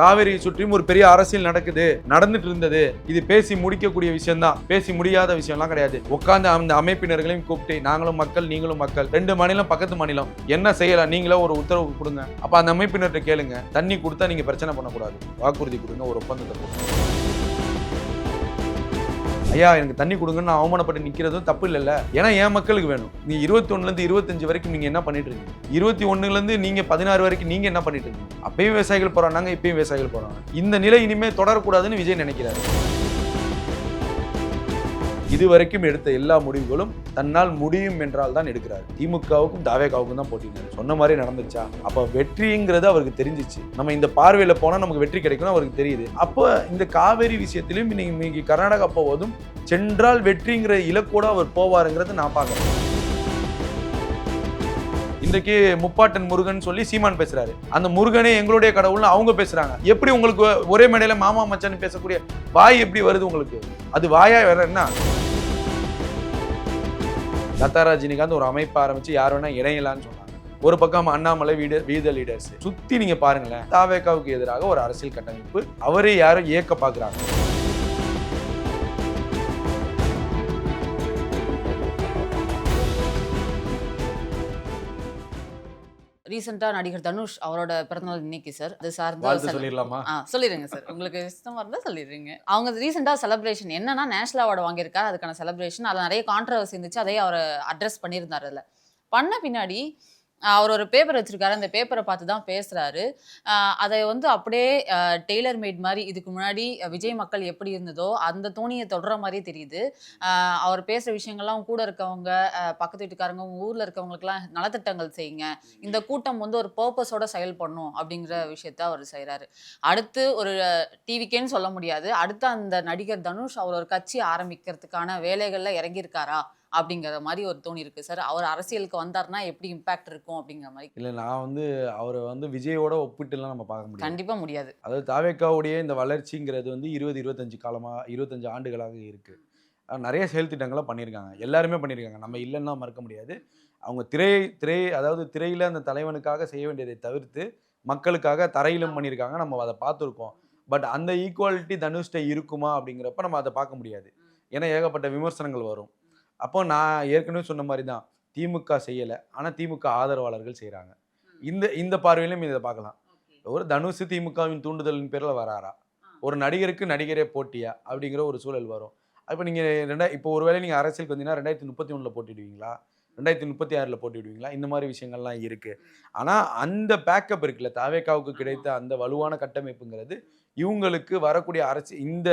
காவிரியை சுற்றியும் ஒரு பெரிய அரசியல் நடந்துட்டு இருந்தது. இது பேசி முடிக்கக்கூடிய விஷயம் தான், பேசி முடியாத விஷயம்லாம் கிடையாது. உட்கார்ந்து அந்த அமைப்பினர்களையும் கூப்பிட்டு நாங்களும் மக்கள் நீங்களும் மக்கள், 2 மாநிலம் பக்கத்து மாநிலம் என்ன செய்யலாம், நீங்களே ஒரு உத்தரவு கொடுங்க. அப்ப அந்த அமைப்பினர்கிட்ட கேளுங்க, தண்ணி கொடுத்தா நீங்க பிரச்சனை பண்ணக்கூடாது, வாக்குறுதி கொடுங்க, ஒரு ஒப்பந்தத்தை கொடுங்க. ஐயா எனக்கு தண்ணி கொடுங்கன்னு நான் அவமானப்பட்டு நிக்கிறதும் தப்பு இல்லைல்ல. ஏன்னா என் மக்களுக்கு வேணும். நீ 21லேருந்து 25 வரைக்கும் நீங்க என்ன பண்ணிட்டு இருக்கீங்க? 21லேருந்து நீங்க 16 வரைக்கும் நீங்க என்ன பண்ணிட்டு இருக்கீங்க? அப்பயும் விவசாயிகள் போறாங்க, இப்பயும் விவசாயிகள் போறாங்க. இந்த நிலை இனிமே தொடரக்கூடாதுன்னு விஜய் நினைக்கிறாரு. இதுவரைக்கும் எடுத்த எல்லா முடிவுகளும் தன்னால் முடியும் என்றால் தான் எடுக்கிறார். திமுகவுக்கும் தாவேகாவுக்கும் தான் போட்டினார். சொன்ன மாதிரி நடந்துச்சா? அப்ப வெற்றிங்கிறது அவருக்கு தெரிஞ்சிச்சு. நம்ம இந்த பார்வையில போனா நமக்கு வெற்றி கிடைக்கும் அவருக்கு தெரியுது. அப்ப இந்த காவேரி விஷயத்திலும் இன்னைக்கு கர்நாடகா போவதும் சென்றால் வெற்றிங்கிற இலக்கோட அவர் போவாருங்கிறது நான் பார்க்கிறேன். இன்றைக்கு முப்பாட்டன் முருகன் சொல்லி சீமான் பேசுறாரு. அந்த முருகனே எங்களுடைய கடவுள்னு அவங்க பேசுறாங்க. எப்படி உங்களுக்கு ஒரே மேடையில மாமா மச்சான்னு பேசக்கூடிய வாய் எப்படி வருது உங்களுக்கு? அது வாயா வேற என்ன? லதா ரஜினிகாந்த் ஒரு அமைப்பு ஆரம்பிச்சு யார் வேணா இணையலான்னு சொன்னாங்க. ஒரு பக்கம் அண்ணாமலை வீத லீடர்ஸ் சுத்தி நீங்க பாருங்களேன், தாவேகாவுக்கு எதிராக ஒரு அரசியல் கட்டமைப்பு அவரே யாரும் இயக்க பாக்குறாங்க. ரீசெண்டா நடிகர் தனுஷ் அவரோட பிறந்தநாள் இன்னைக்கு சார். அது சார்ந்த சொல்லிடலாமா? சொல்லிடுங்க சார், உங்களுக்கு இஷ்டமா இருந்தா சொல்லிடுறீங்க. அவங்க ரீசெண்டா செலிப்ரேஷன் என்னன்னா நேஷனல் அவார்டு வாங்கியிருக்காரு, அதுக்கான செலிப்ரேஷன். அதில் நிறைய கான்ட்ரவர்சி இருந்துச்சு, அதையே அவர் அட்ரஸ் பண்ணியிருந்தாரு. அதில் பண்ண பின்னாடி அவர் ஒரு பேப்பர் வச்சிருக்காரு, அந்த பேப்பரை பார்த்து தான் பேசுறாரு. அதை அப்படியே டெய்லர் மேட் மாதிரி இதுக்கு முன்னாடி விஜய் மக்கள் எப்படி இருந்ததோ அந்த தோணியை தொடர மாதிரியே தெரியுது. அவர் பேசுகிற விஷயங்கள்லாம் கூட இருக்கவங்க, பக்கத்து வீட்டுக்காரங்க, ஊரில் இருக்கவங்களுக்குலாம் நலத்திட்டங்கள் செய்யுங்க, இந்த கூட்டம் ஒரு பர்பஸோட செயல்படணும் அப்படிங்கிற விஷயத்த அவர் செய்கிறாரு. அடுத்து ஒரு டிவிக்கேன்னு சொல்ல முடியாது, அடுத்து அந்த நடிகர் தனுஷ் அவர் ஒரு கட்சி ஆரம்பிக்கிறதுக்கான வேலைகளில் இறங்கியிருக்காரா அப்படிங்கிற மாதிரி ஒரு தோணி இருக்கு சார். அவர் அரசியலுக்கு வந்தார்னா எப்படி இம்பாக்ட் இருக்கும் அப்படிங்கிற மாதிரி. இல்ல நான் அவரை விஜயோட ஒப்பிட்டுலாம் நம்ம பார்க்க முடியாது. கண்டிப்பா முடியாது. அதாவது தாவேகாவுடைய இந்த வளர்ச்சிங்கிறது 25 ஆண்டுகளாக இருக்கு. நிறைய செயல் திட்டங்களை பண்ணியிருக்காங்க, எல்லாருமே பண்ணியிருக்காங்க, நம்ம இல்லைன்னா மறக்க முடியாது. அவங்க அதாவது திரையில அந்த தலைவனுக்காக செய்ய வேண்டியதை தவிர்த்து மக்களுக்காக தரையிலும் பண்ணியிருக்காங்க, நம்ம அதை பார்த்துருக்கோம். பட் அந்த ஈக்குவாலிட்டி தனுஷ்ட இருக்குமா அப்படிங்கிறப்ப நம்ம அதை பார்க்க முடியாது. ஏன்னா ஏகப்பட்ட விமர்சனங்கள் வரும். அப்போ நான் ஏற்கனவே சொன்ன மாதிரி தான், திமுக செய்யலை, ஆனால் திமுக ஆதரவாளர்கள் செய்கிறாங்க. இந்த பார்வையிலும் இதை பார்க்கலாம். ஒரு தனுஷ் திமுகவின் தூண்டுதலின் பேரில் வராரா, ஒரு நடிகருக்கு நடிகரே போட்டியா அப்படிங்கிற ஒரு சூழல் வரும். இப்போ நீங்கள் இப்போ ஒருவேளை நீங்கள் அரசியலுக்கு வந்தீங்கன்னா 2031 போட்டிடுவீங்களா, 2036 போட்டிடுவீங்களா, இந்த மாதிரி விஷயங்கள்லாம் இருக்குது. ஆனால் அந்த பேக்கப் இருக்குல்ல, தாவேகாவுக்கு கிடைத்த அந்த வலுவான கட்டமைப்புங்கிறது இவங்களுக்கு வரக்கூடிய இந்த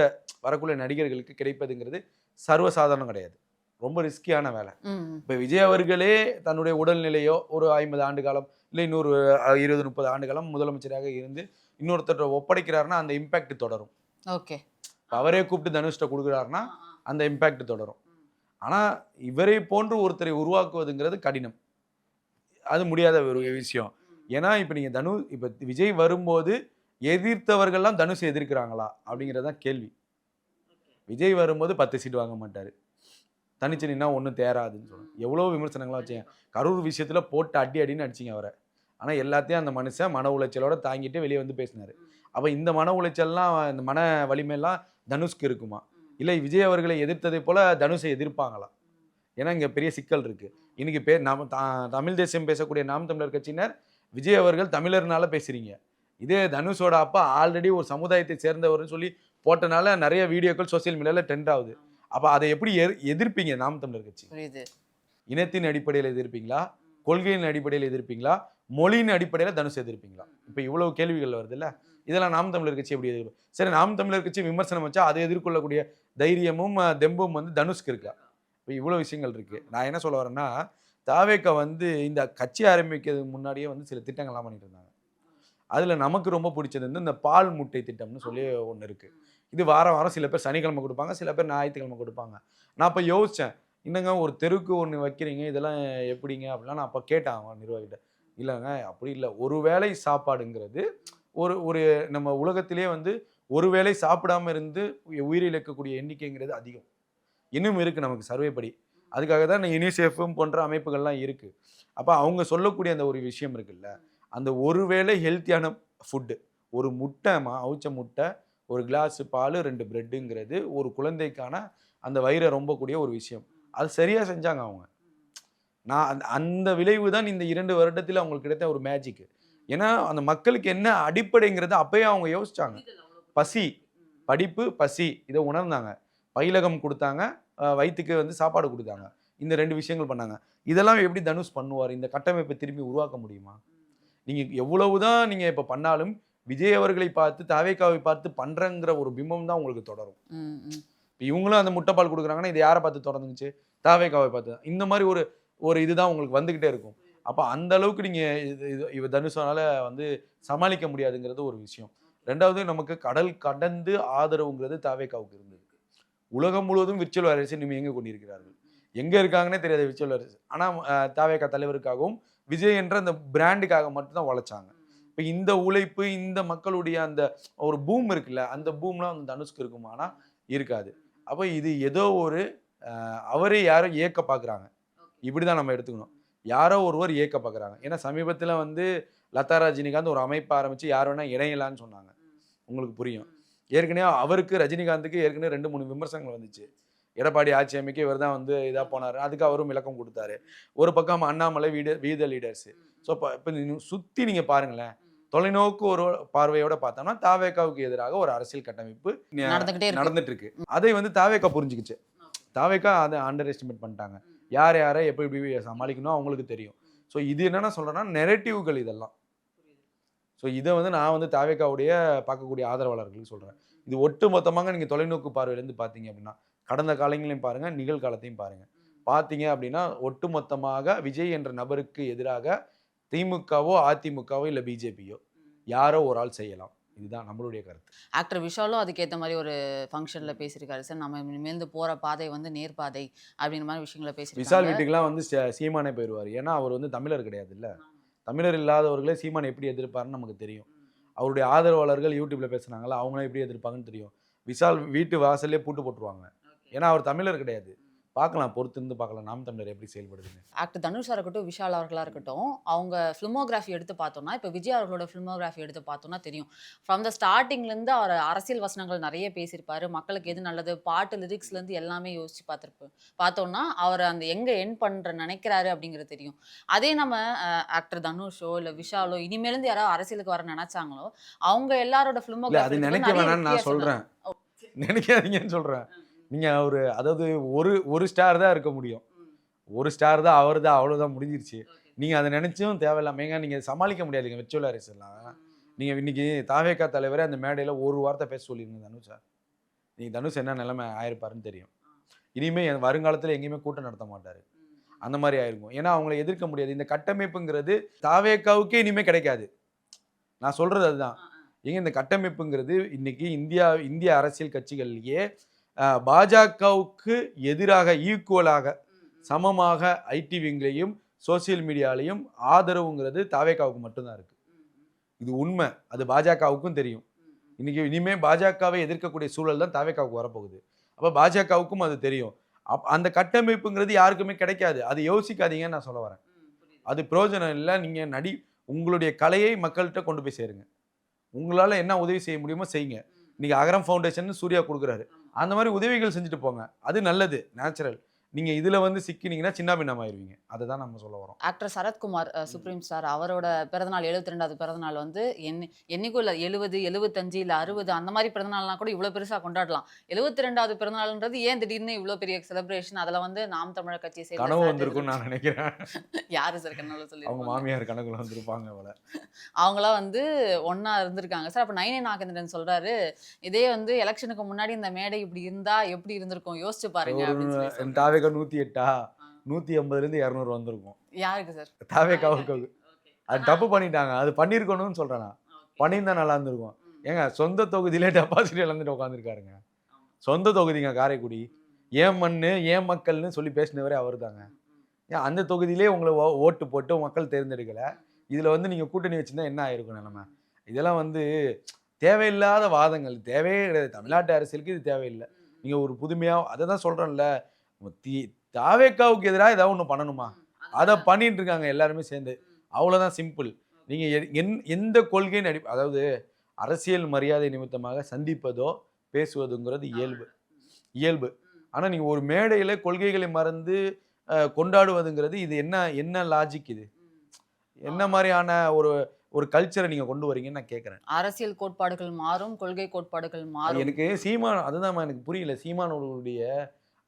வரக்கூடிய நடிகர்களுக்கு கிடைப்பதுங்கிறது சர்வசாதாரணம் கிடையாது, ரொம்ப ரிஸ்கியான வேலை. இப்போ விஜய் அவர்களே தன்னுடைய உடல்நிலையோ ஒரு 50 ஆண்டு காலம் இல்லை இன்னொரு 20-30 ஆண்டு காலம் முதலமைச்சராக இருந்து இன்னொருத்தர் ஒப்படைக்கிறாருன்னா அந்த இம்பாக்ட் தொடரும். ஓகே, அவரே கூப்பிட்டு தனுஷ்ட கொடுக்குறாருன்னா அந்த இம்பாக்ட் தொடரும். ஆனால் இவரை போன்று ஒருத்தரை உருவாக்குவதுங்கிறது கடினம், அது முடியாத ஒரு விஷயம். ஏன்னா இப்போ நீங்கள் இப்போ விஜய் வரும்போது எதிர்த்தவர்கள்லாம் தனுஷ் எதிர்க்கிறாங்களா அப்படிங்கிறதான் கேள்வி. விஜய் வரும்போது 10 சீட் வாங்க மாட்டார், தனிச்சு நின்னா ஒன்றும் தேராதுன்னு சொல்லுவாங்க. எவ்வளோ விமர்சனங்களாக வச்சுங்க, கரூர் விஷயத்தில் போட்டு அடின்னு அடிச்சிங்க அவரை. ஆனால் எல்லாத்தையும் அந்த மனுஷன் மன உளைச்சலோட தாங்கிட்டு வெளியே பேசினார். அப்போ இந்த மன உளைச்சல்லாம், இந்த மன வலிமையெல்லாம் தனுஷ்க்கு இருக்குமா, இல்லை விஜய் அவர்களை எதிர்த்ததை போல் தனுஷை எதிர்ப்பாங்களா? ஏன்னா இங்கே பெரிய சிக்கல் இருக்குது. இன்றைக்கி தமிழ் தேசியம் பேசக்கூடிய நாம் தமிழர் கட்சியினர் விஜய் அவர்கள் தமிழர்னால பேசுகிறீங்க, இதே தனுஷோட அப்பா ஆல்ரெடி ஒரு சமுதாயத்தை சேர்ந்தவர்னு சொல்லி போட்டனால நிறைய வீடியோக்கள் சோசியல் மீடியாவில் ட்ரெண்ட் ஆகுது. அப்போ அதை எப்படி எதிர்ப்பீங்க? நாம் தமிழர் கட்சி இனத்தின் அடிப்படையில் எதிர்ப்பீங்களா, கொள்கையின் அடிப்படையில் எதிர்ப்பீங்களா, மொழியின் அடிப்படையில் தனுஷ் எதிர்ப்பீங்களா? இப்போ இவ்வளவு கேள்விகள் வருது இல்லை, இதெல்லாம் நாம் தமிழர் கட்சி எப்படி எதிர்ப்பு? சரி, நாம் தமிழர் கட்சி விமர்சனம் வச்சா அதை எதிர்கொள்ளக்கூடிய தைரியமும் தெம்பும் தனுஷ்க்கு இருக்கா? இப்போ இவ்வளோ விஷயங்கள் இருக்குது. நான் என்ன சொல்ல வரேன்னா, தாவேகா இந்த கட்சி ஆரம்பிக்கிறதுக்கு முன்னாடியே சில திட்டங்கள்லாம் பண்ணிட்டு இருந்தாங்க. அதில் நமக்கு ரொம்ப பிடிச்சது இந்த பால் முட்டை திட்டம்னு சொல்லி ஒன்று இருக்குது. இது வாரம் சில பேர் சனிக்கிழமை கொடுப்பாங்க, சில பேர் ஞாயிற்றுக்கிழமை கொடுப்பாங்க. நான் அப்போ யோசித்தேன், இன்னங்க ஒரு தெருக்கு ஒன்று வைக்கிறீங்க, இதெல்லாம் எப்படிங்க அப்படிலாம் நான் அப்போ கேட்டேன் அவன் நிர்வாகிகிட்ட. இல்லைங்க அப்படி இல்லை, ஒரு வேளை சாப்பாடுங்கிறது ஒரு நம்ம உலகத்திலே ஒரு வேளை சாப்பிடாமல் இருந்து உயிரிழக்கக்கூடிய எண்ணிக்கைங்கிறது அதிகம் இன்னும் இருக்குது நமக்கு சர்வே படி. அதுக்காக தான் யுனிசெஃப்பும் போன்ற அமைப்புகள்லாம் இருக்குது. அப்போ அவங்க சொல்லக்கூடிய அந்த ஒரு விஷயம் இருக்குல்ல, அந்த ஒரு வேளை ஹெல்த்தியான ஃபுட்டு, ஒரு முட்டைமா, அவிச்ச முட்டை, ஒரு கிளாஸ் பால், 2 பிரெட்டுங்கிறது ஒரு குழந்தைக்கான அந்த வயிறை ரொம்பக்கூடிய ஒரு விஷயம். அது சரியா செஞ்சாங்க அவங்க. நான் அந்த விளைவு தான் இந்த 2 வருடத்தில் அவங்களுக்கு கிடைத்த ஒரு மேஜிக். ஏன்னா, அந்த மக்களுக்கு என்ன அடிப்படைங்கிறத அப்பயே அவங்க யோசிச்சாங்க. பசி, படிப்பு, பசி இத உணர்ந்தாங்க. பயிலகம் குடுத்தாங்க. வயித்துக்கு வந்து சாப்பாடு குடுத்தாங்க. இந்த 2 விஷயங்கள் பண்ணாங்க. இதெல்லாம் எப்படி தனுஷ் பண்ணுவாரு? இந்த கட்டமைப்பை திரும்பி உருவாக்க முடியுமா? நீங்க எவ்வளவுதான் நீங்க இப்ப பண்ணாலும், விஜய் அவர்களை பார்த்து, தாவேகாவை பார்த்து பண்றேங்கிற ஒரு பிம்பம் தான் உங்களுக்கு தொடரும். ம், ம். இப்ப இவங்களும் அந்த முட்டை பால் குடுக்குறாங்கன்னா, இது யார பார்த்து தொடர்ந்துச்சு? தாவேகாவை பார்த்து தான். இந்த மாரி ஒரு ஒரு இதுதான் உங்களுக்கு வந்துகிட்டே இருக்கும். அப்ப அந்த அளவுக்கு நீங்க இது இது இவ தனுஷால வந்து சமாளிக்க முடியாதுங்கிறது ஒரு விஷயம். 2வது நமக்கு கடல் கடந்து ஆதரவுங்கிறது தாவேகாவுக்கு இருந்தது. உலகம் முழுவதும் விர்ச்சுவல் வாரியர்ஸை இயங்கிக் கொண்டிருக்கிறார்கள். எங்க இருக்காங்கன்னே தெரியாது விர்ச்சுவல் வாரியர்ஸ். ஆனா தாவேகா தலைவருக்காகவும், விஜய் என்ற அந்த பிராண்டுக்காக மட்டும் தான் உழைச்சாங்க. இப்ப இந்த உழைப்பு, இந்த மக்களுடைய அந்த ஒரு பூம் இருக்குல்ல, அந்த பூம்லாம் வந்து தனுஷ்க்கு இருக்குமானா இருக்காது. அப்ப இது ஏதோ ஒரு அவரை யாரோ ஏக்க பார்க்குறாங்க. இப்படிதான் நம்ம எடுத்துக்கணும். யாரோ ஒருவர் ஏக்க பார்க்குறாங்க. ஏன்னா சமீபத்தில வந்து லதா ரஜினிகாந்த் ஒரு அமைப்பு ஆரம்பிச்சு யார் வேணா இணையலான்னு சொன்னாங்க. உங்களுக்கு புரியும். ஏற்கனவே அவருக்கு ரஜினிகாந்துக்கு ஏற்கனவே 2, 3 விமர்சனங்கள் வந்துச்சு. எடப்பாடி ஆட்சி அமைக்க இவர் தான் வந்து இதா போனாரு. அதுக்கு அவரும் விளக்கம் குடுத்தாரு. ஒரு பக்கம் அண்ணாமலை வீத லீடர்ஸ். ஸோ இப்ப சுத்தி நீங்க பாருங்களேன். தொலைநோக்கு ஒரு பார்வையோட பார்த்தோம்னா, தாவேகாவுக்கு எதிராக ஒரு அரசியல் கட்டமைப்பு நடந்துட்டு இருக்கு. அதை வந்து தாவேகா புரிஞ்சுக்கிச்சு. தாவேகா அத அண்டர் எஸ்டிமேட் பண்ணிட்டாங்க. யார எப்படி எப்படி சமாளிக்கணும் அவங்களுக்கு தெரியும். ஸோ இது என்னன்னா சொல்றேன்னா, நெரேட்டிவ்கள் இதெல்லாம். ஸோ இத வந்து நான் வந்து தாவேகாவுடைய பார்க்கக்கூடிய ஆதரவாளர்களுக்கு சொல்றேன். இது ஒட்டு மொத்தமாக நீங்க தொலைநோக்கு பார்வையிலேருந்து பார்த்தீங்க அப்படின்னா, கடந்த காலங்களையும் பாருங்க, நிகழ்காலத்தையும் பாருங்க. பார்த்தீங்க அப்படின்னா, ஒட்டுமொத்தமாக விஜய் என்ற நபருக்கு எதிராக திமுகவோ, அதிமுகவோ இல்ல பிஜேபியோ யாரோ ஒரு ஆள் செய்யலாம். இதுதான் நம்மளுடைய கருத்து. ஆக்டர் விஷாலும் அதுக்கேத்த மாரி ஒரு ஃபங்ஷன்ல பேசியிருக்காரு சார். நம்ம இனிமேல்ந்து போற பாதை வந்து நேர்பாதை அப்படின்ற மாரி விஷயங்கள விஷால் பேசியிருக்காங்க. வீட்டுக்குலாம் வந்து சீமானே போயிருவாரு. ஏன்னா, அவர் வந்து தமிழர் கிடையாதுல்ல. தமிழர் இல்லாதவர்களே சீமான் எப்படி எதிர்ப்பாருன்னு நமக்கு தெரியும். அவருடைய ஆதரவாளர்கள் யூடியூப்ல பேசுனாங்கல்ல, அவங்கலாம் எப்படி எதிர்ப்பாங்கன்னு தெரியும். விஷால் வீட்டு வாசல்லயே பூட்டு போட்டுருவாங்க. ஏன்னா, அவர் தமிழர் கிடையாது. பார்க்கலாம், பொறுத்திருந்து பார்க்கலாம். நாம் தமிழர் எப்படி செயல்படுதுன்னு. ஆக்டர் தனுஷா இருக்கட்டும், விஷால் அவர்களா இருக்கட்டும், அவங்க ஃபிலிமோகிராஃபி எடுத்து பார்த்தோம்னா, இப்ப விஜய் அவர்களோட ஃபிலிமோகிராஃபி எடுத்து பார்த்தோம்னா தெரியும். ஃப்ரம் த ஸ்டார்ட்டிங்லேருந்து அவர் அரசியல் வசனங்கள் நெறைய பேசியிருப்பாரு. மக்களுக்கு எது நல்லது, பாட்டு லிரிக்ஸ்லேருந்து எல்லாமே யோசிச்சு பார்த்தோம்னா, அவர் அந்த எங்க எண்ட் பண்ற நெனைக்கிறாரு அப்படிங்கிறது தெரியும். அதே நம்ம ஆக்டர் தனுஷோ, இல்ல விஷாலோ இனிமேலேருந்து யாராவது அரசியலுக்கு வர நெனைச்சாங்களோ, அவங்க எல்லாரோட இல்ல ஃபிலிமோகிராஃபி அது எடுத்து நினைக்க நெறைய வேணாம்னு நான் வித்தியாசங்கள் சொல்றேன். நினைக்காதீங்கன்னு சொல்றேன். நீங்க அதாவது ஒரு ஸ்டார் தான் இருக்க முடியும். ஒரு ஸ்டார் தான் அவர் தான் அவ்வளோதான் முடிஞ்சிருச்சு. நீங்க அத நினைச்சும் தேவையில்லாம ஏங்க நீங்க சமாளிக்க முடியாதுங்க விர்ச்சுவல் வாரியர்ஸ் எல்லாம். நீங்க இன்னைக்கு தாவேகா தலைவரே அந்த மேடையில ஒரு வார்த்தை பேச சொல்லிருங்க தனுஷா. நீங்க தனுஷ் என்ன நிலைமை ஆயிருப்பாருன்னு தெரியும். இனிமே வருங்காலத்துல எங்கேயுமே கூட்டம் நடத்த மாட்டாரு. அந்த மாரி ஆயிருக்கும். ஏன்னா அவங்கள எதிர்க்க முடியாது. இந்த கட்டமைப்புங்கிறது தாவேகாவுக்கே இனிமே கிடைக்காது. நான் சொல்றது அதுதான். ஏங்க இந்த கட்டமைப்புங்கிறது இன்னைக்கு இந்திய அரசியல் கட்சிகள்லயே பாஜகவுக்கு எதிராக ஈக்குவலாக சமமாக ஐடி விங்லையும் சோசியல் மீடியாலையும் ஆதரவுங்கிறது தாவேகாவுக்கு மட்டும்தான் இருக்கு. இது உண்மை. அது பாஜகவுக்கும் தெரியும். இன்னைக்கு இனிமே பாஜகவை எதிர்க்கக்கூடிய சூழல் தான் தாவேகாவுக்கு வரப்போகுது. அப்ப பாஜகவுக்கும் அது தெரியும். அந்த கட்டமைப்புங்கிறது யாருக்குமே கிடைக்காது. அது யோசிக்காதீங்கன்னு நான் சொல்ல வரேன். அது பிரயோஜனம் இல்ல. நீங்க உங்களுடைய கலையை மக்கள்கிட்ட கொண்டு போய் சேருங்க. உங்களால என்ன உதவி செய்ய முடியுமோ செய்யுங்க. இன்னைக்கு அகரம் ஃபவுண்டேஷன் சூர்யா குடுக்குறாரு. அந்த மாதிரி உதவிகள் செஞ்சுட்டு போங்க. அது நல்லது, நேச்சுரல். நீங்க இதுல வந்து சிக்கினீங்கன்னா சின்ன பின்னமாயிருவீங்க. அததான் நம்ம சொல்ல வரோம். ஆக்டர் சரத்குமார் சுப்ரீம் ஸ்டார் அவரோட பிறந்தநாள் 72வது பிறந்தநாள் வந்து என்னைக்கும் இல்ல 70, 75 இல்ல 60 அந்த மாதிரி பிறந்தநாள்னா கூட இவ்வளவு பெருசா கொண்டாடலாம். 72வது பிறந்தநாள்ன்றது ஏன் திடீர்னு இவ்வளவு பெரிய செலிப்ரேஷன்? அதுல வந்து நாம் தமிழர் கட்சியை சேர்ந்த கனவு சார் வந்திருக்கும்னு நான் நினைக்கிறேன். யாரு சார் கனவுல அவங்க சொல்லிருப்பாங்க? மாமியார் கனவுல வந்திருப்பாங்க போல. அவங்களாம் வந்து ஒண்ணா இருந்திருக்காங்க சார். அப்ப நயினே நாகேந்திரன் சொல்றாரு, இதே வந்து எலெக்ஷனுக்கு முன்னாடி இந்த மேடை இப்படி இருந்தா எப்படி இருந்திருக்கும் யோசிச்சு பாருங்க அப்படின்னு சொல்லி சொல்றாரு. தாவேகா 108 150லேருந்து 200 வந்திருக்கும். யாருக்கு சார்? தாவேகாவுக்கு அது தப்பு பண்ணிட்டாங்க. அது பண்ணியிருக்கணும்னு சொல்றேன் நான். பண்ணியிருந்தா நல்லா இருந்திருக்கும். ஏங்க சொந்த தொகுதியிலே டெபாசிட் இழந்துட்டு உட்காந்துருக்காருங்க. சொந்த தொகுதிங்க காரைக்குடி. ஏன் மண்ணு, ஏன் மக்கள்னு சொல்லி பேசினவரே அவர் தாங்க. ஏன் அந்த தொகுதியிலே உங்களை ஓட்டு போட்டு மக்கள் தேர்ந்தெடுக்கல. இதுல வந்து நீங்க கூட்டணி வச்சிருந்தா என்ன ஆயிருக்கும் நிலைமை? இதெல்லாம் வந்து தேவையில்லாத வாதங்கள். தேவையே கிடையாது. தமிழ்நாட்டு அரசியலுக்கு இது தேவையில்லை. நீங்க ஒரு புதுமையா அதை தான் சொல்றேன்ல. தாவேகாவுக்கு எதிராக ஏதாவது ஒன்று பண்ணணுமா? அதை பண்ணிட்டு இருக்காங்க எல்லாருமே சேர்ந்து. அவ்வளோதான் சிம்பிள். நீங்க எந்த கொள்கைன்னு அதாவது அரசியல் மரியாதை நிமித்தமாக சந்திப்பதோ பேசுவதுங்கிறது இயல்பு. ஆனா நீங்க ஒரு மேடையில கொள்கைகளை மறந்து கொண்டாடுவதுங்கிறது இது என்ன லாஜிக் இது? என்ன மாதிரியான ஒரு ஒரு கல்ச்சரை நீங்க கொண்டு வரீங்கன்னு நான் கேட்கிறேன். அரசியல் கோட்பாடுகள் மாறும், கொள்கை கோட்பாடுகள் மாறும். எனக்கு சீமான் அதுதான் எனக்கு புரியல. சீமான் அவர்களுடைய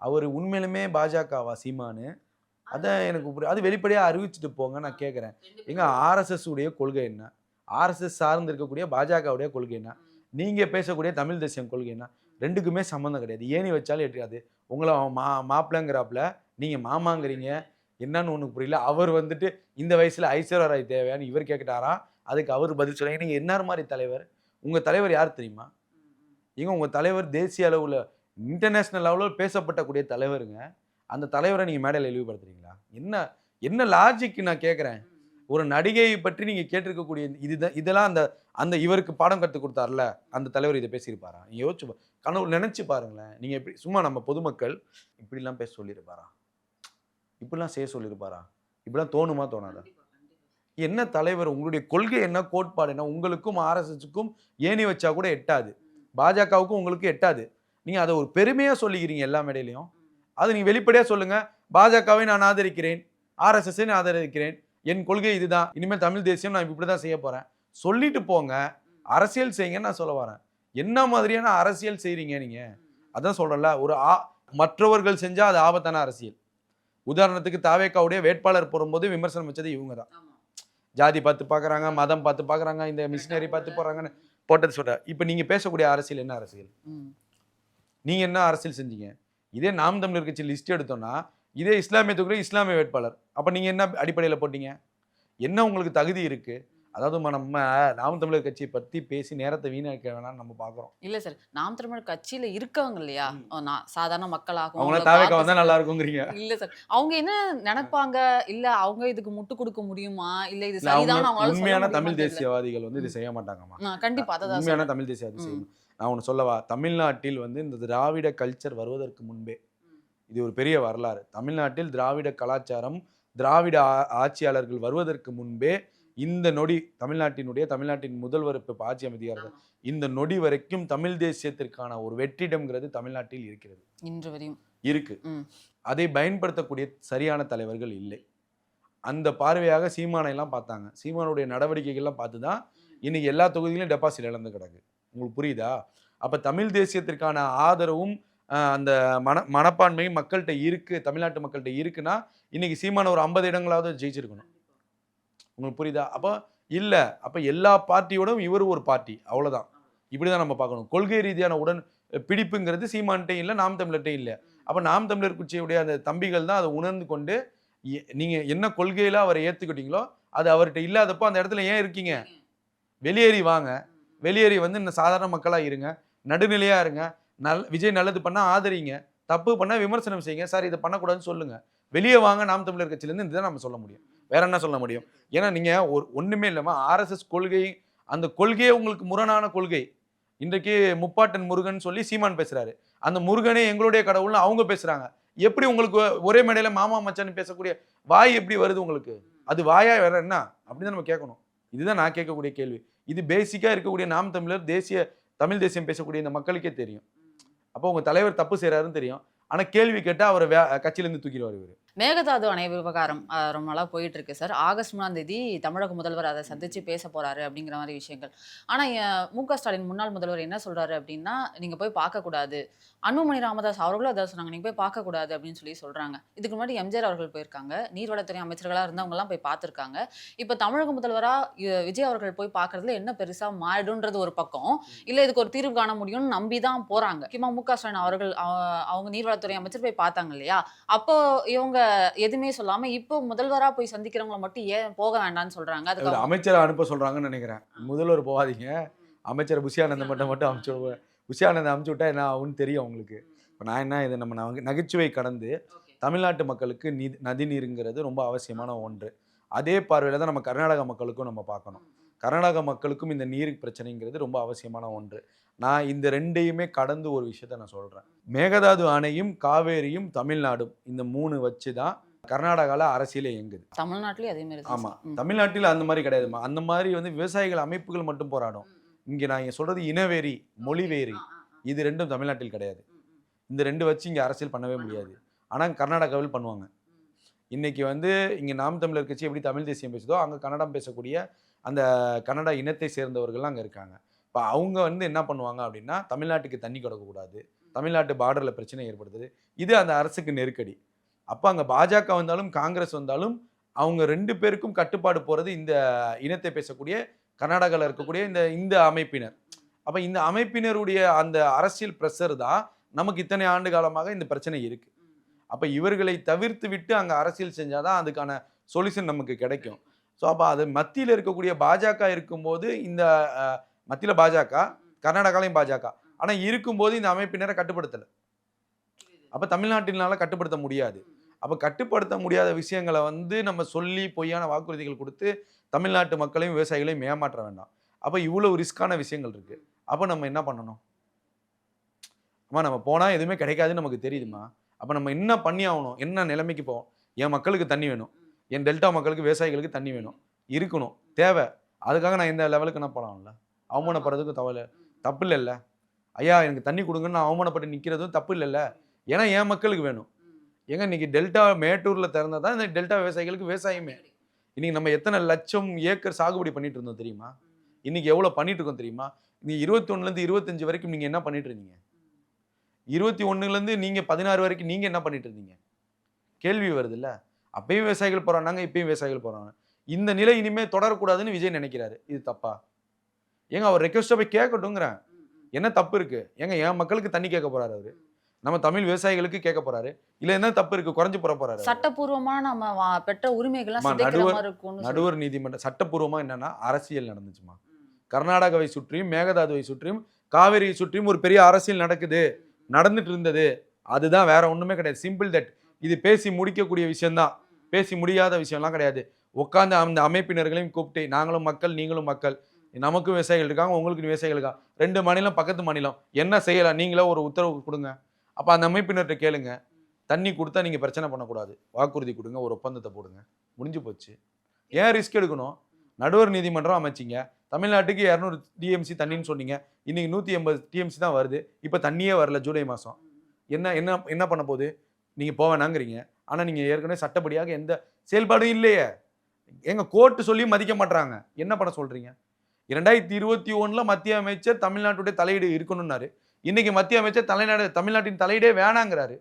அவர் உண்மையிலுமே பாஜகவா சீமானு? அதான் எனக்கு அது வெளிப்படையா அறிவிச்சுட்டு போங்க நான் கேட்கிறேன். எங்க ஆர்எஸ்எஸ் உடைய கொள்கை என்ன? ஆர்எஸ்எஸ் சார்ந்து இருக்கக்கூடிய பாஜகவுடைய கொள்கை என்ன? நீங்க பேசக்கூடிய தமிழ் தேசியம் கொள்கை என்ன? 2க்குமே சம்மந்தம் கிடையாது. ஏணி வச்சாலும் எட்டாது. உங்கள அவன் மாப்பிள்ளைங்கிறாப்புல, நீங்க மாமாங்கிறீங்க. என்னன்னு ஒண்ணுக்கு புரியல. அவர் வந்துட்டு இந்த வயசுல ஐஸ்வர்யா ராய் தேவையான்னு இவர் கேட்டுட்டாராம். அதுக்கு அவர் பதில் சொல்றாங்க. நீங்க என்னார் மாரி தலைவர்? உங்க தலைவர் யார் தெரியுமா? ஏங்க உங்க தலைவர் தேசிய அளவுல, இன்டர்நேஷனல் லெவல்ல பேசப்படக்கூடிய தலைவருங்க. அந்த தலைவரை நீங்க மேடையில இழிவுபடுத்துறீங்களா? என்ன லாஜிக் நான் கேட்கிறேன். ஒரு நடிகையை பற்றி நீங்க கேட்டிருக்கக்கூடிய இதெல்லாம் அந்த இவருக்கு பாடம் கற்றுக் கொடுத்தார்ல, அந்த தலைவர் இதை பேசியிருப்பாரா? நீங்க யோசிச்சு கனவு நினைச்சு பாருங்களேன். நீங்க எப்படி சும்மா நம்ம பொதுமக்கள் இப்படிலாம் பேச சொல்லியிருப்பாரா? இப்படிலாம் செய்ய சொல்லியிருப்பாரா? இப்படிலாம் தோணுமா தோணாதா? என்ன தலைவர்? உங்களுடைய கொள்கை என்ன? கோட்பாடு என்ன? உங்களுக்கும் ஆர்எஸ்எஸ்க்கும் ஏணி வச்சா கூட எட்டாது. பாஜகவுக்கும் உங்களுக்கு எட்டாது. நீங்க அதை ஒரு பெருமையா சொல்லிக்கிறீங்க எல்லா மேடையிலையும். அது நீங்க வெளிப்படையா சொல்லுங்க. பாஜகவை நான் ஆதரிக்கிறேன், ஆர்எஸ்எஸ்ஸை நான் ஆதரிக்கிறேன், என் கொள்கை இதுதான், இனிமேல் தமிழ் தேசியம் நான் இப்படிதான் செய்ய போறேன் சொல்லிட்டு போங்க. அரசியல் செய்யுங்கன்னு நான் சொல்ல வரேன். என்ன மாதிரியான அரசியல் செய்றீங்க நீங்க? அதான் சொல்றேன்ல, ஒரு மற்றவர்கள் செஞ்சா அது ஆபத்தான அரசியல். உதாரணத்துக்கு தாவேக்காவுடைய வேட்பாளர் போடும்போது விமர்சனம் வச்சது இவங்க தான். ஜாதி பார்த்து பார்க்குறாங்க, மதம் பார்த்து பார்க்குறாங்க, இந்த மிஷினரி பார்த்து போறாங்கன்னு போட்டது சொல்ற. இப்போ நீங்க பேசக்கூடிய அரசியல் என்ன அரசியல்? நீங்க என்ன அரசியல் செஞ்சீங்க? இதே நாம் தமிழர் கட்சி லிஸ்ட் எடுத்தோம்னா இதே இஸ்லாமியத்துக்குரிய இஸ்லாமிய வேட்பாளர். அப்ப நீங்க என்ன அடிப்படையில போட்டீங்க? என்ன உங்களுக்கு தகுதி இருக்கு? அதாவது நம்ம நாம் தமிழர் கட்சியை பத்தி பேசி நேரத்தை வீணாக்க வேணாம்னு நம்ம பாக்குறோம். இல்ல சார், நாம் தமிழர் கட்சியில இருக்கவங்க இல்லையா, சாதாரண மக்களாகும், அவங்க தாவேக்கா வந்தா நல்லா இருக்குங்கிறீங்க. இல்ல சார், அவங்க என்ன நினைப்பாங்க? இல்ல அவங்க இதுக்கு முட்டு கொடுக்க முடியுமா? இல்ல இது சரிதான் அவங்களால உண்மையான தமிழ் தேசியவாதிகள் இது செய்ய மாட்டாங்கம்மா. கண்டிப்பா அதான் உண்மையான தமிழ் தேசியவாதி செய்யணும். நான் ஒன்று சொல்லவா, தமிழ்நாட்டில் இந்த திராவிட கல்ச்சர் வருவதற்கு முன்பே இது ஒரு பெரிய வரலாறு. தமிழ்நாட்டில் திராவிட கலாச்சாரம், திராவிட ஆட்சியாளர்கள் வருவதற்கு முன்பே இந்த நொடி தமிழ்நாட்டின் முதல்வர் இப்போ ஆட்சி அமைதியார்கள், இந்த நொடி வரைக்கும் தமிழ் தேசியத்திற்கான ஒரு வெற்றிடம்ங்கிறது தமிழ்நாட்டில் இருக்கிறது. இன்று வரையும் இருக்கு. அதை பயன்படுத்தக்கூடிய சரியான தலைவர்கள் இல்லை. அந்த பார்வையாக சீமானை எல்லாம் பார்த்தாங்க. சீமானுடைய நடவடிக்கைகள்லாம் பார்த்து தான் இன்னைக்கு எல்லா தொகுதியிலும் டெபாசிட் இழந்து கிடக்கு. உங்களுக்கு புரியுதா? அப்ப தமிழ் தேசியத்திற்கான ஆதரவும் அந்த மனப்பான்மையும் மக்கள்கிட்ட இருக்கு, தமிழ்நாட்டு மக்கள்கிட்ட இருக்குன்னா இன்னைக்கு சீமான ஒரு 50 இடங்களாவது ஜெயிச்சிருக்கணும். உங்களுக்கு புரியுதா? அப்ப எல்லா பார்ட்டியோடும் இவர் ஒரு பார்ட்டி, அவ்வளவுதான். இப்படிதான் நம்ம பார்க்கணும். கொள்கை ரீதியான பிடிப்புங்கிறது சீமான்ட்டையும் இல்லை, நாம் தமிழர்ட்டையும் இல்லை. அப்ப நாம் தமிழர் கட்சியுடைய அந்த தம்பிகள் தான் அதை உணர்ந்து கொண்டு நீங்க என்ன கொள்கையில அவரை ஏத்துக்கிட்டீங்களோ அது அவர்கிட்ட இல்லாதப்போ அந்த இடத்துல ஏன் இருக்கீங்க? வெளியேறி வாங்க. வெளியேறி இந்த சாதாரண மக்களா இருங்க, நடுநிலையா இருங்க. விஜய் நல்லது பண்ணா ஆதரிங்க, தப்பு பண்ணா விமர்சனம் செய்யுங்க. சார் இதை பண்ணக்கூடாதுன்னு சொல்லுங்க. வெளியே வாங்க நாம் தமிழர் கட்சியிலேருந்து இதுதான் நம்ம சொல்ல முடியும். வேற என்ன சொல்ல முடியும்? ஏன்னா நீங்க ஒண்ணுமே இல்லாம ஆர்எஸ்எஸ் கொள்கை, அந்த கொள்கையே உங்களுக்கு முரணான கொள்கை. இன்றைக்கு முப்பாட்டன் முருகன் சொல்லி சீமான் பேசுறாரு. அந்த முருகனே எங்களுடைய கடவுள்னு அவங்க பேசுறாங்க. எப்படி உங்களுக்கு ஒரே மேடையில மாமா மச்சான்னு பேசக்கூடிய வாய் எப்படி வருது உங்களுக்கு? அது வாயா வேற என்ன அப்படின்னு நம்ம கேட்கணும். இதுதான் நான் கேட்கக்கூடிய கேள்வி. இது பேசிக்கா இருக்கக்கூடிய நாம் தமிழர் தமிழ் தேசியம் பேசக்கூடிய இந்த மக்களுக்கே தெரியும். அப்போ உங்க தலைவர் தப்பு செய்யறாருன்னு தெரியும். ஆனா கேள்வி கேட்டா அவரை கட்சியிலிருந்து தூக்கிடுவார் இவரு. மேகதாது அணை விவகாரம் ரொம்ப நாளா போயிட்டு இருக்கு சார். ஆகஸ்ட் 3 தமிழக முதல்வர் அதை சந்திச்சு பேச போறாரு அப்படிங்கிற மாதிரி விஷயங்கள். ஆனா மு.க. ஸ்டாலின் முன்னாள் முதல்வர் என்ன சொல்றாரு அப்படின்னா, நீங்க போய் பார்க்க கூடாது. அன்புமணி ராமதாஸ் அவர்களும் அதான் சொன்னாங்க, நீங்க போய் பார்க்க கூடாது அப்படின்னு சொல்றாங்க. இதுக்கு முன்னாடி எம்ஜிஆர் அவர்கள் போயிருக்காங்க, நீர்வளத்துறை அமைச்சர்களா இருந்தவங்க எல்லாம் போய் பார்த்திருக்காங்க. இப்ப தமிழக முதல்வரா விஜய் அவர்கள் போய் பார்க்கறதுல என்ன பெருசா மாறிடும்ன்றது ஒரு பக்கம், இல்ல இதுக்கு ஒரு தீர்வு காண முடியும்னு நம்பிதான் போறாங்க. முக்கியமா மு.க. ஸ்டாலின் அவர்கள் அவங்க நீர்வளத்துறை அமைச்சர் போய் பார்த்தாங்க இல்லையா, அப்போ இவங்க எதுவுமே சொல்லாம இப்போ முதல்வரா போய் சந்திக்கிறவங்கள மட்டும் ஏன் போக வேண்டாம்னு சொல்றாங்க? அதுக்கு அமைச்சரை அனுப்ப சொல்றாங்கன்னு நினைக்கிறேன். முதல்வர் போகாதீங்க, அமைச்சர் புஷியானந்த மட்டும் அனுப்பிச்சு விடுவேன். புஷியானந்த அனுப்பிச்சு விட்டா என்ன ஆகும்னு தெரியும் அவங்களுக்கு. இப்போ நான் என்ன, இதை நம்ம நகைச்சுவை கடந்து தமிழ்நாட்டு மக்களுக்கு நதிநீருங்கிறது ரொம்ப அவசியமான ஒன்று. அதே பார்வையில் தான் நம்ம கர்நாடக மக்களுக்கும் நம்ம பார்க்கணும். கர்நாடக மக்களுக்கும் இந்த நீர் பிரச்சனைங்கிறது ரொம்ப அவசியமான ஒன்று. நான் இந்த ரெண்டையுமே கடந்து ஒரு விஷயத்த நான் சொல்றேன். மேகதாது அணையும் காவேரியும் தமிழ்நாடும் இந்த 3 வச்சு தான் கர்நாடகால அரசியலே இயங்குது. தமிழ்நாட்டிலேயே அதே மாதிரி. ஆமா, தமிழ்நாட்டில் அந்த மாதிரி கிடையாதுமா. அந்த மாதிரி விவசாயிகள் அமைப்புகள் மட்டும் போராடும். இங்கே நான் இங்க சொல்றது இனவெறி, மொழிவேறி, இது ரெண்டும் தமிழ்நாட்டில் கிடையாது. இந்த ரெண்டு வச்சு இங்கே அரசியல் பண்ணவே முடியாது. ஆனால் கர்நாடகாவில் பண்ணுவாங்க. இன்னைக்கு வந்து இங்கே நாம் தமிழர் கட்சி எப்படி தமிழ் தேசியம் பேசுதோ அங்கே கன்னடம் பேசக்கூடிய அந்த கன்னட இனத்தை சேர்ந்தவர்கள்லாம் அங்கே இருக்காங்க. இப்போ அவங்க வந்து என்ன பண்ணுவாங்க அப்படின்னா, தமிழ்நாட்டுக்கு தண்ணி கொடுக்கக்கூடாது, தமிழ்நாட்டு பார்டரில் பிரச்சனை ஏற்படுத்துது, இது அந்த அரசுக்கு நெருக்கடி. அப்போ அங்கே பாஜக வந்தாலும் காங்கிரஸ் வந்தாலும் அவங்க 2 பேருக்கும் கட்டுப்பாடு போகிறது இந்த இனத்தை பேசக்கூடிய கர்நாடகாவில் இருக்கக்கூடிய இந்த இந்த அமைப்பினர். அப்போ இந்த அமைப்பினருடைய அந்த அரசியல் ப்ரெஷர் தான் நமக்கு இத்தனை ஆண்டு காலமாக இந்த பிரச்சனை இருக்கு. அப்போ இவர்களை தவிர்த்து விட்டு அங்கே அரசியல் செஞ்சாதான் அதுக்கான சொல்யூஷன் நமக்கு கிடைக்கும். ஸோ அப்போ அது மத்தியில் இருக்கக்கூடிய பாஜக இருக்கும்போது இந்த மத்தியில் பாஜக, கர்நாடகாலையும் பாஜக, ஆனால் இருக்கும்போது இந்த அமைப்பினரை கட்டுப்படுத்தலை. அப்போ தமிழ்நாட்டினால கட்டுப்படுத்த முடியாது. அப்போ கட்டுப்படுத்த முடியாத விஷயங்களை வந்து நம்ம சொல்லி பொய்யான வாக்குறுதிகள் கொடுத்து தமிழ்நாட்டு மக்களையும் விவசாயிகளையும் ஏமாற்ற வேண்டாம். அப்போ இவ்வளோ ரிஸ்கான விஷயங்கள் இருக்கு. அப்போ நம்ம என்ன பண்ணணும்? அம்மா நம்ம போனால் எதுவுமே கிடைக்காதுன்னு நமக்கு தெரியுதுமா. அப்போ நம்ம என்ன பண்ணி ஆகணும்? என்ன நிலைமைக்கு போவோம்? என் மக்களுக்கு தண்ணி வேணும், என் டெல்டா மக்களுக்கு விவசாயிகளுக்கு தண்ணி வேணும், இருக்கணும், தேவை. அதுக்காக நான் இந்த லெவலுக்கு நான் போகலாம்ல. அவமானப்படுறதுக்கு தப்பு இல்லைல்ல. ஐயா எனக்கு தண்ணி கொடுங்கன்னு நான் அவமானப்பட்டு நிற்கிறதும் தப்பு இல்லைல்ல. ஏன்னா என் மக்களுக்கு வேணும். ஏங்க இன்னைக்கு டெல்டா மேட்டூரில் திறந்தால் தான் இந்த டெல்டா விவசாயிகளுக்கு விவசாயமே. இன்னைக்கு நம்ம எத்தனை லட்சம் ஏக்கர் சாகுபடி பண்ணிட்டு இருந்தோம் தெரியுமா? இன்னைக்கு எவ்வளோ பண்ணிட்டு இருக்கோம் தெரியுமா? நீ 21லேருந்து 25 வரைக்கும் நீங்கள் என்ன பண்ணிட்டு இருந்தீங்க? 21லேருந்து நீங்கள் 16 வரைக்கும் நீங்கள் என்ன பண்ணிட்டு இருந்தீங்க? கேள்வி வருது இல்லை? அப்பயும் விவசாயிகள் போகிறாங்க, இப்பயும் விவசாயிகள் போகிறாங்க. இந்த நிலை இனிமேல் தொடரக்கூடாதுன்னு விஜய் நினைக்கிறாரு. இது தப்பா? ஏங்க அவர் ரெக்வஸ்ட்டை போய் கேட்கட்டுங்கிறேன். என்ன தப்பு இருக்கு? ஏங்க என் மக்களுக்கு தண்ணி கேட்க போறாரு அவரு, நம்ம தமிழ் விவசாயிகளுக்கு கேட்க போறாரு. இல்ல என்ன தப்பு இருக்கு? குறைஞ்சு போறாரு. சட்டப்பூர்வமா நம்ம பெற்ற உரிமைகள்லாம் சிதைக்கிற மாதிரி இருக்கும்னு நடுவர் நீதிமன்றம் சட்டப்பூர்வமா என்னன்னா அரசியல் நடந்துச்சுமா. கர்நாடகாவை சுற்றியும் மேகதாதுவை சுற்றியும் காவிரியை சுற்றியும் ஒரு பெரிய அரசியல் நடந்துட்டு இருந்தது. அதுதான், வேற ஒண்ணுமே கிடையாது. Simple that. இது பேசி முடிக்கக்கூடிய விஷயம்தான், பேசி முடியாத விஷயம்லாம் கிடையாது. உட்காந்து அந்த அமைப்பினர்களையும் கூப்பிட்டு நாங்களும் மக்கள் நீங்களும் மக்கள், நமக்கும் விவசாயிகள் இருக்காங்க, உங்களுக்கு விவசாயிகள் இருக்கா, 2 மாநிலம் பக்கத்து மாநிலம், என்ன செய்யலாம் நீங்களே ஒரு உத்தரவு கொடுங்க. அப்போ அந்த அமைப்பினர்கிட்ட கேளுங்க. தண்ணி கொடுத்தா நீங்கள் பிரச்சனை பண்ணக்கூடாது, வாக்குறுதி கொடுங்க, ஒரு ஒப்பந்தத்தை போடுங்க, முடிஞ்சு போச்சு. ஏன் ரிஸ்க் எடுக்கணும்? நடுவர் நீதிமன்றம் அமைச்சிங்க. தமிழ்நாட்டுக்கு 200 டிஎம்சி தண்ணின்னு சொன்னீங்க, இன்னைக்கு 180 டிஎம்சி தான் வருது. இப்போ தண்ணியே வரல ஜூலை மாதம். என்ன என்ன என்ன பண்ண போகுது? நீங்கள் போவேனாங்கிறீங்க, ஆனால் நீங்கள் ஏற்கனவே சட்டப்படியாக எந்த செயல்பாடும் இல்லையே. எங்க கோர்ட்டு சொல்லி மதிக்க மாட்டாங்க. என்ன பண்ண சொல்றீங்க? 2021 மத்திய அமைச்சர் தமிழ்நாட்டுடைய தலையீடு இருக்கணும்னாரு. இன்னைக்கு மத்திய அமைச்சர் தமிழ்நாட்டின் தலையீடே வேணாங்கிறாரு.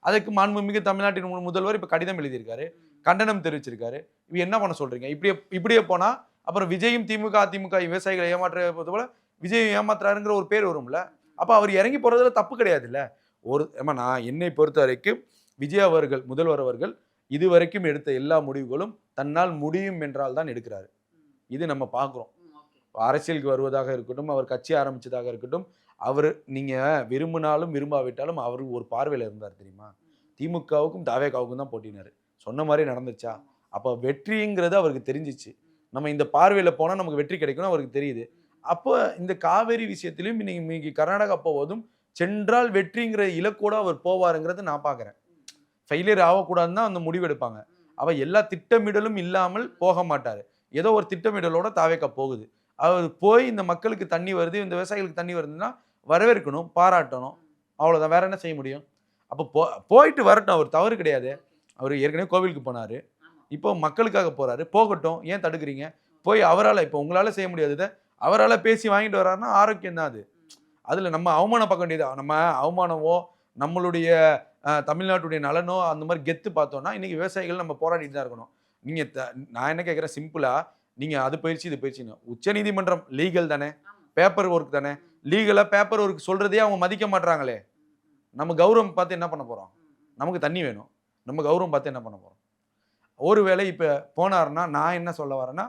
அதுக்கு மாண்புமிகு தமிழ்நாட்டின் முதல்வர் இப்ப கடிதம் எழுதியிருக்காரு, கண்டனம் தெரிவிச்சிருக்காரு. இவ என்ன பண்ண சொல்றீங்க? இப்படியே போனா அப்புறம் விஜயும் திமுக அதிமுக விவசாயிகளை ஏமாற்றுறது போல விஜய் ஏமாத்துறாருங்கிற ஒரு பேர் வரும்ல. அப்ப அவர் இறங்கி போறதுல தப்பு கிடையாது இல்ல. நான் என்னை பொறுத்த வரைக்கும் விஜய் அவர்கள், முதல்வர் அவர்கள் இதுவரைக்கும் எடுத்த எல்லா முடிவுகளும் தன்னால் முடியும் என்றால் தான் எடுக்கிறாரு. இது நம்ம பார்க்குறோம். அரசியலுக்கு வருவதாக இருக்கட்டும், அவர் கட்சி ஆரம்பிச்சதாக இருக்கட்டும், அவர் நீங்க விரும்பினாலும் விரும்பாவிட்டாலும் அவர் ஒரு பார்வையில் இருந்தார் தெரியுமா? திமுகவுக்கும் தாவேகாவுக்கும் தான் போட்டினாரு. சொன்ன மாதிரி நடந்துச்சா? அப்போ வெற்றிங்கிறது அவருக்கு தெரிஞ்சிச்சு. நம்ம இந்த பார்வையில் போனால் நமக்கு வெற்றி கிடைக்கும்னு அவருக்கு தெரியுது. அப்போ இந்த காவேரி விஷயத்திலையும் இன்னைக்கு கர்நாடகா போவதும் சென்றால் வெற்றிங்கிற இலக்கோடு அவர் போவாருங்கிறது நான் பார்க்குறேன். ஃபெயிலியர் ஆகக்கூடாதுன்னு தான் அந்த முடிவு எடுப்பாங்க. அவள் எல்லா திட்டமிடலும் இல்லாமல் போக மாட்டார். ஏதோ ஒரு திட்டமிடலோட தாவேக்கா போகுது. அவர் போய் இந்த மக்களுக்கு தண்ணி வருது, இந்த விவசாயிகளுக்கு தண்ணி வருதுன்னா வரவேற்கணும், பாராட்டணும், அவ்வளோதான். வேற என்ன செய்ய முடியும்? அப்போ போயிட்டு வரட்டும், அவர் தவறு கிடையாது. அவர் ஏற்கனவே கோவிலுக்கு போனார், இப்போ மக்களுக்காக போகிறாரு, போகட்டும். ஏன் தடுக்கிறீங்க? போய் அவரால், இப்போ உங்களால் செய்ய முடியாததை அவரால் பேசி வாங்கிட்டு வர்றாருன்னா ஆரோக்கியம் தான் அது. அதில் நம்ம அவமானம் பார்க்க வேண்டியதா? நம்ம அவமானமோ நம்மளுடைய தமிழ்நாட்டுடைய நலனோ அந்த மாதிரி கெத்து பார்த்தோம்னா இன்னைக்கு விவசாயிகள் நம்ம போராடிட்டு தான் இருக்கணும். நீங்கள் நான் என்ன கேட்குறேன் சிம்பிளாக, நீங்கள் அது பயிற்சி இது பயிற்சின்னு உச்சநீதிமன்றம் லீகல் தானே, பேப்பர் ஒர்க் தானே. லீகலாக பேப்பர் ஒர்க் சொல்கிறதே அவங்க மதிக்க மாட்டுறாங்களே. நம்ம கௌரவம் பார்த்து என்ன பண்ண போகிறோம்? நமக்கு தண்ணி வேணும், நம்ம கௌரவம் பார்த்து என்ன பண்ண போகிறோம்? ஒருவேளை இப்போ போனார்னா நான் என்ன சொல்ல வரேன்னா,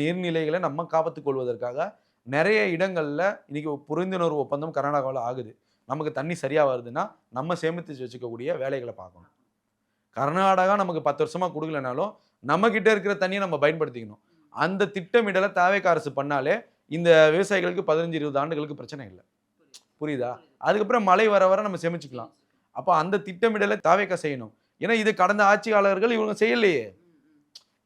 நீர்நிலைகளை நம்ம காப்பாற்றிக் கொள்வதற்காக நிறைய இடங்களில் இன்னைக்கு புரிந்துணர்வு ஒப்பந்தம் கர்நாடகாவில் ஆகுது. நமக்கு தண்ணி சரியாக வருதுன்னா நம்ம சேமித்து வச்சுக்கக்கூடிய வேலைகளை பார்க்கணும். கர்நாடகா நமக்கு 10 வருஷமாக கொடுக்கலனாலும் நம்மக்கிட்ட இருக்கிற தண்ணியை நம்ம பயன்படுத்திக்கணும். அந்த திட்டமிடலை தாவேக்கா அரசு பண்ணாலே இந்த விவசாயிகளுக்கு 15-20 ஆண்டுகளுக்கு பிரச்சனை இல்லை. புரியுதா? அதுக்கப்புறம் மழை வர வர நம்ம சேமிச்சுக்கலாம். அப்போ அந்த திட்டமிடலை தாவேக்கா செய்யணும். ஏன்னா இது கடந்த ஆட்சியாளர்கள் இவங்க செய்யலையே.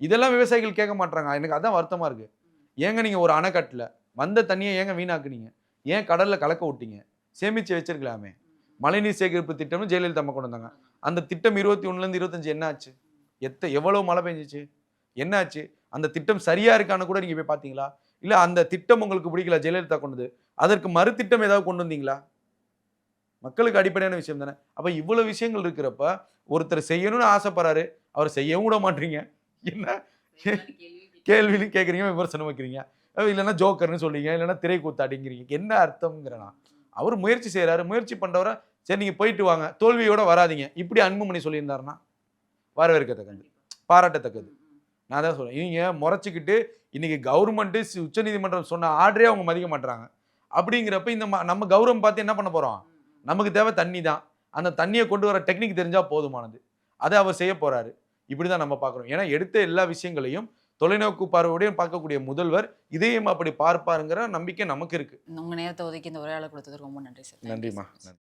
இதெல்லாம் விவசாயிகள் கேட்க மாட்டாங்க. எனக்கு அதான் வருத்தமாக இருக்குது. ஏங்க நீங்கள் ஒரு அணை கட்டல, வந்த தண்ணியை ஏங்க வீணாக்குனீங்க? ஏன் கடல்ல கலக்க விட்டீங்க? சேமிச்சு வச்சிருக்கலாமே. மழைநீர் சேகரிப்பு திட்டம்னு ஜெயலலிதா அம்மா கொண்டு வந்தாங்க. அந்த திட்டம் 21லேருந்து 25 என்ன ஆச்சு? எவ்வளவு மழை பெஞ்சுச்சு? என்ன ஆச்சு? அந்த திட்டம் சரியா இருக்கான்னு கூட நீங்க போய் பார்த்தீங்களா? இல்ல அந்த திட்டம் உங்களுக்கு பிடிக்கல ஜெயலலிதா கொண்டது. அதற்கு மறுதிட்டம் ஏதாவது கொண்டு வந்தீங்களா? மக்களுக்கு அடிப்படையான விஷயம் தானே. அப்ப இவ்வளவு விஷயங்கள் இருக்கிறப்ப, ஒருத்தர் செய்யணும்னு ஆசைப்படுறாரு. அவர செய்யவும் விட மாட்றீங்க. என்ன கேள்வின்னு கேட்குறீங்க, விமர்சனம் வைக்கிறீங்க. இல்லன்னா ஜோக்கர்ன்னு சொல்றீங்க. இல்லன்னா திரைக்கூத்தாடிங்கிறீங்க. என்ன அர்த்தம்ங்கிறேன் நான். அவரு முயற்சி செய்றாரு. முயற்சி பண்றவர, சரி நீங்க போயிட்டு வாங்க. தோல்வியோட வராதீங்க. இப்படி அன்புமணி சொல்லியிருந்தாருன்னா, வரவேற்கத்தக்கது. பாராட்டத்தக்கது. நான் அதான் சொல்றேன். இவங்க மொறச்சுக்கிட்டு, இன்னைக்கு கவர்மெண்ட் உச்சநீதிமன்றம் சொன்ன ஆர்டரே அவங்க மதிக்க மாட்றாங்க. அப்படிங்கிறப்ப இந்த நம்ம கௌரவம் பார்த்து என்ன பண்ண போறோம்? நமக்கு தேவை தண்ணி தான். அந்த தண்ணிய கொண்டு வர டெக்னிக் தெரிஞ்சா போதுமானது. அத அவர் செய்ய போறாரு. இப்படிதான் நம்ம பார்க்கிறோம். ஏன்னா எடுத்த எல்லா விஷயங்களையும் தொலைநோக்கு பார்வையோட பார்க்கக்கூடிய முதல்வர் இதையும் அப்படி பார்ப்பாருங்கிற நம்பிக்கை நமக்கு இருக்கு. உங்க நேரத்தை ஒதுக்கி இந்த உரையாடல் கொடுத்ததுக்கு ரொம்ப நன்றி சார். நன்றிம்மா. நன்றி.